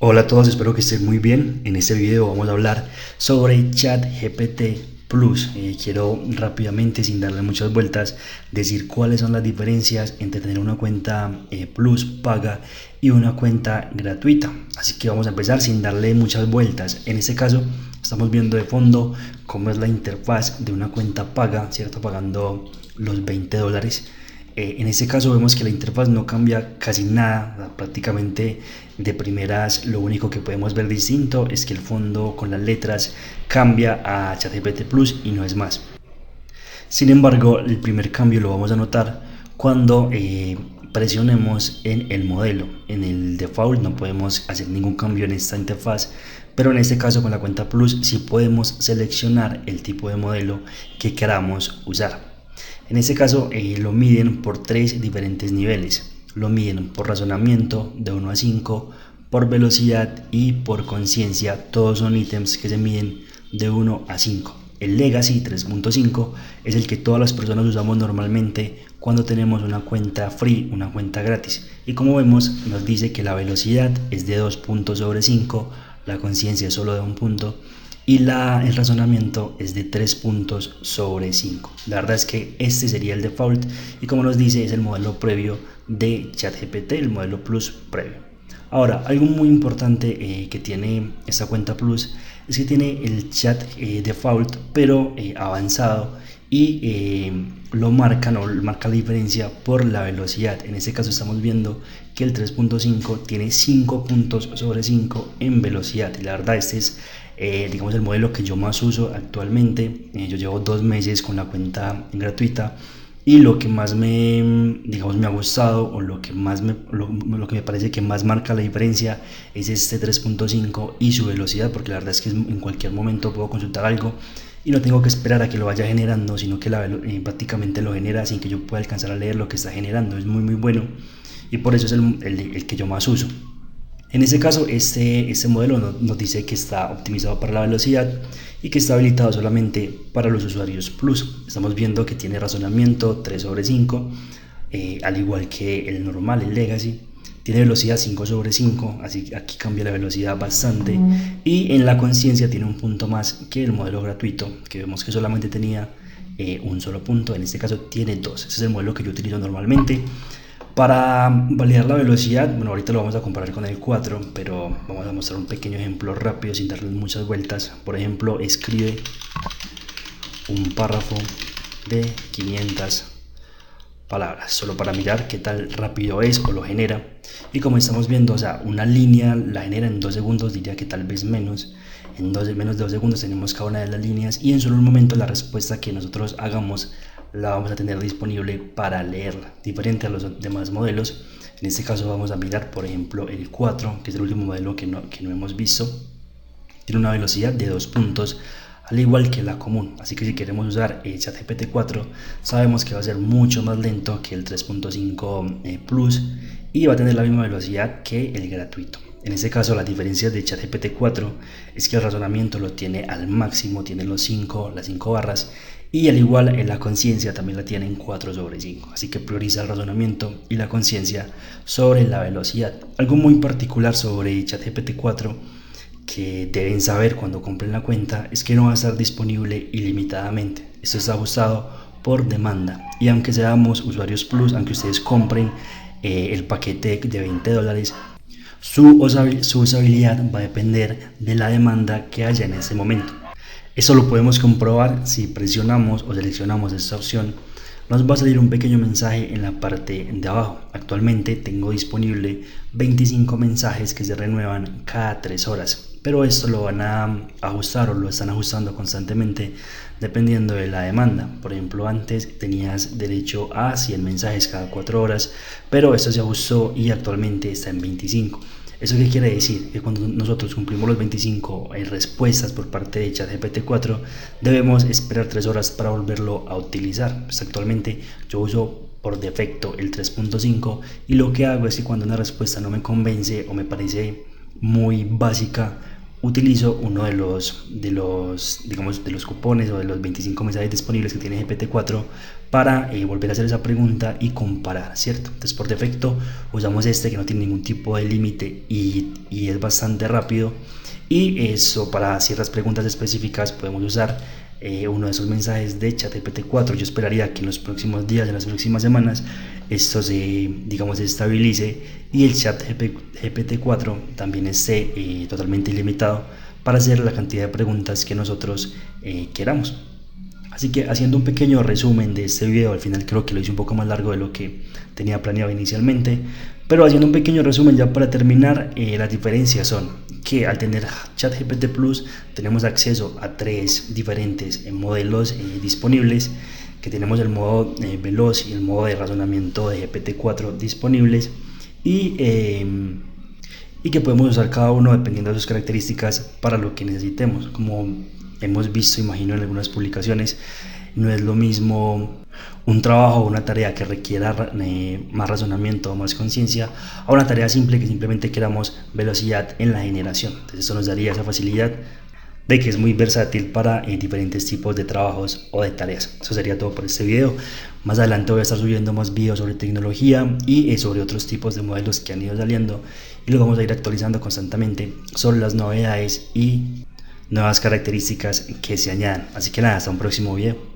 Hola a todos, espero que estén muy bien. En este video vamos a hablar sobre ChatGPT Plus. Quiero rápidamente, sin darle muchas vueltas, decir cuáles son las diferencias entre tener una cuenta Plus paga y una cuenta gratuita. Así que vamos a empezar sin darle muchas vueltas. En este caso estamos viendo de fondo cómo es la interfaz de una cuenta paga, ¿cierto? Pagando los $20. En este caso vemos que la interfaz no cambia casi nada, prácticamente de primeras lo único que podemos ver distinto es que el fondo con las letras cambia a ChatGPT Plus y no es más. Sin embargo, el primer cambio lo vamos a notar cuando presionemos en el modelo. En el default no podemos hacer ningún cambio en esta interfaz, pero en este caso con la cuenta Plus sí podemos seleccionar el tipo de modelo que queramos usar. En este caso lo miden por tres diferentes niveles. Lo miden por razonamiento de 1 a 5, por velocidad y por conciencia. Todos son ítems que se miden de 1 a 5. El Legacy 3.5 es el que todas las personas usamos normalmente cuando tenemos una cuenta free, una cuenta gratis. Y como vemos nos dice que la velocidad es de 2 puntos sobre 5, la conciencia es solo de 1 punto y el razonamiento es de 3 puntos sobre 5. La verdad es que este sería el default y como nos dice es el modelo previo de ChatGPT, el modelo Plus previo. Ahora, algo muy importante que tiene esta cuenta Plus es que tiene el chat default pero avanzado y lo marca la diferencia por la velocidad. En este caso estamos viendo que el 3.5 tiene 5 puntos sobre 5 en velocidad y la verdad este es digamos el modelo que yo más uso actualmente. Yo llevo 2 meses con la cuenta gratuita y lo que más me ha gustado o lo que me parece que más marca la diferencia es este 3.5 y su velocidad, porque la verdad es que en cualquier momento puedo consultar algo y no tengo que esperar a que lo vaya generando, sino que prácticamente lo genera sin que yo pueda alcanzar a leer lo que está generando. Es muy bueno y por eso es el que yo más uso. En este caso, este modelo nos dice que está optimizado para la velocidad y que está habilitado solamente para los usuarios Plus. Estamos viendo que tiene razonamiento 3 sobre 5, al igual que el normal, el Legacy. Tiene velocidad 5 sobre 5, así que aquí cambia la velocidad bastante. Y en la conciencia tiene un punto más que el modelo gratuito, que vemos que solamente tenía un solo punto. En este caso tiene 2. Ese es el modelo que yo utilizo normalmente. Para validar la velocidad, bueno, ahorita lo vamos a comparar con el 4, pero vamos a mostrar un pequeño ejemplo rápido sin darle muchas vueltas. Por ejemplo, escribe un párrafo de 500 palabras, solo para mirar qué tal rápido es o lo genera. Y como estamos viendo, o sea, una línea la genera en 2 segundos, diría que tal vez menos. Menos de 2 segundos tenemos cada una de las líneas y en solo un momento la respuesta que nosotros hagamos la vamos a tener disponible para leerla, diferente a los demás modelos. En este caso vamos a mirar por ejemplo el 4, que es el último modelo que no hemos visto. Tiene una velocidad de 2 puntos, al igual que la común, así que si queremos usar ChatGPT 4 sabemos que va a ser mucho más lento que el 3.5 Plus y va a tener la misma velocidad que el gratuito. En este caso la diferencia de ChatGPT 4 es que el razonamiento lo tiene al máximo, tiene las 5 barras y al igual en la conciencia también la tiene en 4 sobre 5, así que prioriza el razonamiento y la conciencia sobre la velocidad. Algo muy particular sobre ChatGPT 4 que deben saber cuando compren la cuenta es que no va a estar disponible ilimitadamente. Esto está ajustado por demanda y aunque seamos usuarios Plus, aunque ustedes compren el paquete de $20, su usabilidad va a depender de la demanda que haya en ese momento. Eso lo podemos comprobar si presionamos o seleccionamos esta opción. Nos va a salir un pequeño mensaje en la parte de abajo. Actualmente tengo disponible 25 mensajes que se renuevan cada 3 horas, pero esto lo van a ajustar o lo están ajustando constantemente dependiendo de la demanda. Por ejemplo, antes tenías derecho a 100 mensajes cada 4 horas, pero esto se ajustó y actualmente está en 25. ¿Eso qué quiere decir? Que cuando nosotros cumplimos los 25 respuestas por parte de ChatGPT 4 debemos esperar 3 horas para volverlo a utilizar. Pues actualmente yo uso por defecto el 3.5 y lo que hago es que cuando una respuesta no me convence o me parece muy básica, utilizo uno de los cupones o de los 25 mensajes disponibles que tiene GPT-4 para volver a hacer esa pregunta y comparar, ¿cierto? Entonces por defecto usamos este que no tiene ningún tipo de límite y y es bastante rápido. Y eso, para ciertas preguntas específicas podemos usar uno de esos mensajes de ChatGPT 4. Yo esperaría que en los próximos días, en las próximas semanas, esto se estabilice y el ChatGPT 4 también esté totalmente ilimitado para hacer la cantidad de preguntas que nosotros queramos. Así que haciendo un pequeño resumen de este video, al final creo que lo hice un poco más largo de lo que tenía planeado inicialmente, pero haciendo un pequeño resumen ya para terminar, las diferencias son que al tener ChatGPT Plus tenemos acceso a 3 diferentes modelos disponibles, que tenemos el modo veloz y el modo de razonamiento de GPT-4 disponibles y que podemos usar cada uno dependiendo de sus características para lo que necesitemos. Como hemos visto, imagino, en algunas publicaciones, no es lo mismo un trabajo o una tarea que requiera más razonamiento o más conciencia a una tarea simple que simplemente queramos velocidad en la generación. Entonces eso nos daría esa facilidad de que es muy versátil para diferentes tipos de trabajos o de tareas. Eso sería todo por este video. Más adelante voy a estar subiendo más videos sobre tecnología y sobre otros tipos de modelos que han ido saliendo, y lo vamos a ir actualizando constantemente sobre las novedades y nuevas características que se añadan. Así que nada, hasta un próximo video.